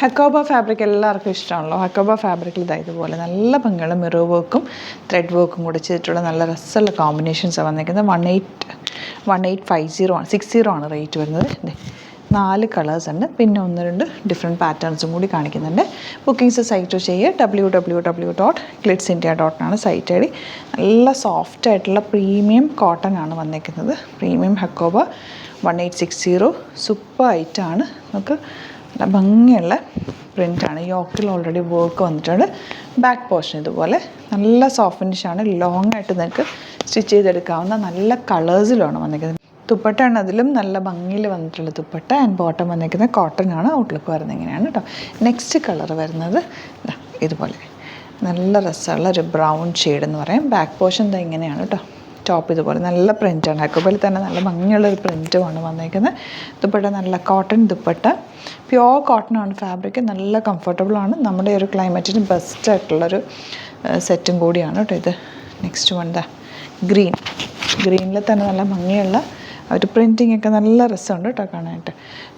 Hakoba fabric എല്ലാവർക്കും ഇഷ്ടമാണല്ലോ. ഹക്കോബ ഫാബ്രിക്കിൽ ഇതുപോലെ നല്ല ഭംഗിയുള്ള മിറർ വർക്കും ത്രെഡ് വർക്കും കൂടെ ചെയ്തിട്ടുള്ള നല്ല രസമുള്ള കോമ്പിനേഷൻസാണ് വന്നിരിക്കുന്നത്. 1850 ആണ്, 60 ആണ് റേറ്റ് വരുന്നത്. 4 കളേഴ്സ് ഉണ്ട്, പിന്നെ 1-2 ഡിഫറെൻറ്റ് പാറ്റേൺസും കൂടി കാണിക്കുന്നുണ്ട്. ബുക്കിംഗ്സ് സൈറ്റ് ചെയ്യുക www.glitzindia.in ആണ് സൈറ്റ് ഐ ഡി. നല്ല സോഫ്റ്റ് ആയിട്ടുള്ള പ്രീമിയം കോട്ടൺ ആണ് വന്നിരിക്കുന്നത്. പ്രീമിയം ഹക്കോബ 1860 സൂപ്പർ ഐറ്റാണ്. നമുക്ക് നല്ല ഭംഗിയുള്ള പ്രിൻ്റാണ്. യോക്കിൽ ഓൾറെഡി വർക്ക് വന്നിട്ടുണ്ട്. ബാക്ക് പോർഷൻ ഇതുപോലെ നല്ല സോഫ്റ്റ് ഫിനിഷാണ്. ലോങ് ആയിട്ട് നിങ്ങൾക്ക് സ്റ്റിച്ച് ചെയ്തെടുക്കാവുന്ന നല്ല കളേഴ്സിലാണ് വന്നിരിക്കുന്നത്. ദുപ്പട്ടയാണ് അതിലും നല്ല ഭംഗിയിൽ വന്നിട്ടുള്ള ദുപ്പട്ട. ആൻഡ് ബോട്ടം വന്നിരിക്കുന്നത് കോട്ടൺ ആണ്. ഔട്ട്ലുക്ക് വരുന്നത് ഇങ്ങനെയാണ് കേട്ടോ. നെക്സ്റ്റ് കളർ വരുന്നത് ഇതുപോലെ നല്ല രസമുള്ള ഒരു ബ്രൗൺ ഷെയ്ഡ് എന്ന് പറയും. ബാക്ക് പോർഷൻ ഇങ്ങനെയാണ് കേട്ടോ. ടോപ്പ് ഇതുപോലെ നല്ല പ്രിൻ്റാണ്. ഹക്കോബയിൽ തന്നെ നല്ല ഭംഗിയുള്ളൊരു പ്രിൻറ്റുമാണ് വന്നിരിക്കുന്നത്. ദുപ്പട്ട നല്ല കോട്ടൺ ദുപ്പട്ട, പ്യുവർ കോട്ടൺ ആണ് ഫാബ്രിക്. നല്ല കംഫർട്ടബിളാണ്. നമ്മുടെ ഒരു ക്ലൈമറ്റിന് ബെസ്റ്റ് ആയിട്ടുള്ളൊരു സെറ്റും കൂടിയാണ് കേട്ടോ ഇത്. നെക്സ്റ്റ് വൺ ഗ്രീനിൽ തന്നെ നല്ല ഭംഗിയുള്ള ഒരു പ്രിൻറ്റിങ് ഒക്കെ നല്ല രസമുണ്ട് കേട്ടോ കാണാനായിട്ട്.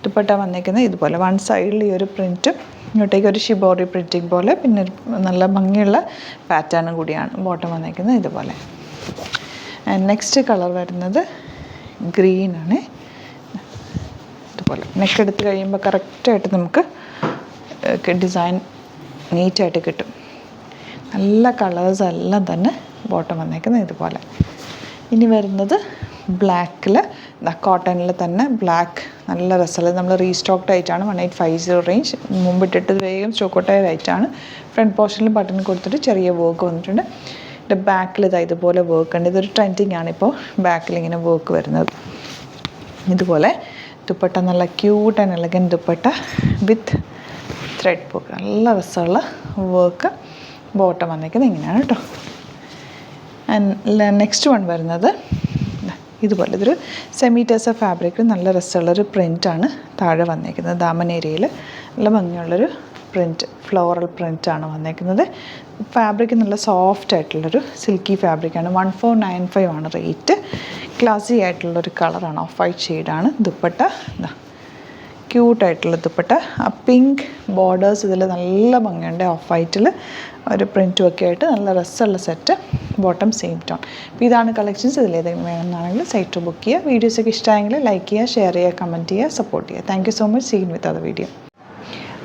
ദുപ്പട്ട വന്നിരിക്കുന്നത് ഇതുപോലെ വൺ സൈഡിൽ ഈ ഒരു പ്രിൻറ്റും ഇങ്ങോട്ടേക്ക് ഒരു ഷിബോറി പ്രിൻറ്റിങ് പോലെ, പിന്നെ ഒരു നല്ല ഭംഗിയുള്ള പാറ്റേണും കൂടിയാണ്. ബോട്ടം വന്നിരിക്കുന്നത് ഇതുപോലെ. നെക്സ്റ്റ് കളർ വരുന്നത് ഗ്രീനാണ്. ഇതുപോലെ നെക്ക് എടുത്ത് കഴിയുമ്പോൾ കറക്റ്റായിട്ട് നമുക്ക് ഡിസൈൻ നീറ്റായിട്ട് കിട്ടും. നല്ല കളേഴ്സ് എല്ലാം തന്നെ ബോട്ടം വന്നേക്കുന്നത് ഇതുപോലെ. ഇനി വരുന്നത് ബ്ലാക്കിൽ കോട്ടണിൽ തന്നെ ബ്ലാക്ക് നല്ല രസമുള്ള നമ്മൾ റീസ്റ്റോക്ഡ് ആയിട്ടാണ്. 1850 റേഞ്ച്. മുമ്പിട്ടിട്ട് വേഗം സ്റ്റോക്ക് ഔട്ടായ ആയിട്ടാണ്. ഫ്രണ്ട് പോർഷനിൽ ബട്ടൺ കൊടുത്തിട്ട് ചെറിയ വർക്ക് വന്നിട്ടുണ്ട്. ഇതിൻ്റെ ബാക്കിൽ ഇതുപോലെ വർക്ക് ഉണ്ട്. ഇതൊരു ട്രെൻഡിങ് ആണ് ഇപ്പോൾ ബാക്കിൽ ഇങ്ങനെ വർക്ക് വരുന്നത്. ഇതുപോലെ ദുപ്പട്ട നല്ല cute and elegant dupatta with thread work, നല്ല രസമുള്ള വർക്ക്. ബോട്ടം വന്നിരിക്കുന്നത് ഇങ്ങനെയാണ് കേട്ടോ. ആൻഡ് നെക്സ്റ്റ് വൺ വരുന്നത് ഇതുപോലെ ഇതൊരു സെമി ടെസർ ഫാബ്രിക്കിൽ നല്ല രസമുള്ളൊരു പ്രിൻ്റാണ് താഴെ വന്നിരിക്കുന്നത്. ദാമൻ ഏരിയയിൽ നല്ല ഭംഗിയുള്ളൊരു പ്രിൻറ്റ്, ഫ്ലോറൽ പ്രിൻ്റാണ് വന്നിരിക്കുന്നത്. ഫാബ്രിക് നല്ല സോഫ്റ്റ് ആയിട്ടുള്ളൊരു സിൽക്കി ഫാബ്രിക്കാണ്. 1495 ആണ് റേറ്റ്. ക്ലാസി ആയിട്ടുള്ളൊരു കളറാണ്, ഓഫ് വൈറ്റ് ഷെയ്ഡാണ്. ദുപ്പട്ട ക്യൂട്ടായിട്ടുള്ള ദുപ്പട്ട. ആ പിങ്ക് ബോർഡേഴ്സ് ഇതിൽ നല്ല ഭംഗിയുണ്ട്. ഓഫ് വൈറ്റിൽ ഒരു പ്രിൻറ്റും ഒക്കെ ആയിട്ട് നല്ല രസമുള്ള സെറ്റ്. Bottom same tone. അപ്പോൾ ഇതാണ് കളക്ഷൻസ്. ഇതിലേതെങ്കിലും വേണമെന്നാണെങ്കിൽ സൈറ്റ് ബുക്ക് ചെയ്യുക. വീഡിയോസൊക്കെ ഇഷ്ടമായെങ്കിൽ ലൈക്ക് ചെയ്യുക, ഷെയർ ചെയ്യുക, കമൻറ്റ് ചെയ്യുക, സപ്പോർട്ട് ചെയ്യുക. Thank you so much. Seen with other video.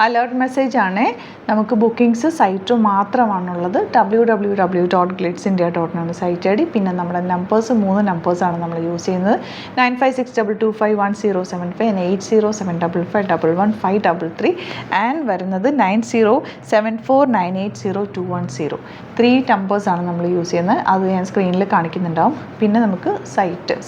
Alert message ആണ്. നമുക്ക് ബുക്കിംഗ്സ് സൈറ്റ് മാത്രമാണുള്ളത്. www.glitzindia.in ആണ് സൈറ്റ് ഐ ഡി. പിന്നെ നമ്മുടെ നമ്പേഴ്സ് 3 നമ്പേഴ്സാണ് നമ്മൾ യൂസ് ചെയ്യുന്നത്. 9562251075 and 8075551533 ആൻഡ് വരുന്നത് 9074980210. 3 നമ്പേഴ്സാണ് നമ്മൾ യൂസ് ചെയ്യുന്നത്. അത് ഞാൻ സ്ക്രീനിൽ കാണിക്കുന്നുണ്ടാവും. പിന്നെ നമുക്ക്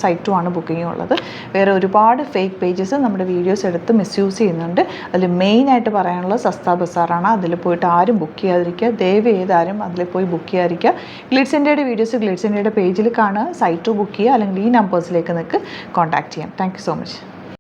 സൈറ്റും ആണ് ബുക്കിംഗ് ഉള്ളത്. വേറെ ഒരുപാട് ഫേക്ക് പേജസ് നമ്മുടെ വീഡിയോസ് എടുത്ത് മിസ്യൂസ് ചെയ്യുന്നുണ്ട്. അതിൽ മെയിനായിട്ട് പറയാനുള്ളത് സസ്ത ബസാറാണ്. അതിൽ പോയിട്ട് ആരും ബുക്ക് ചെയ്യാതിരിക്കുക. ദയവ് ചെയ്താരും അതിൽ പോയി ബുക്ക് ചെയ്യാതിരിക്കുക. ഗ്ലിറ്റ്സ് ഇന്ത്യയുടെ വീഡിയോസ് ഗ്ലിറ്റ്സ് ഇന്ത്യയുടെ പേജിൽ കാണുക, സൈറ്റ് ബുക്ക് ചെയ്യുക, അല്ലെങ്കിൽ ഈ നമ്പേഴ്സിലേക്ക് നിങ്ങൾക്ക് കോൺടാക്ട് ചെയ്യാം. Thank you so much.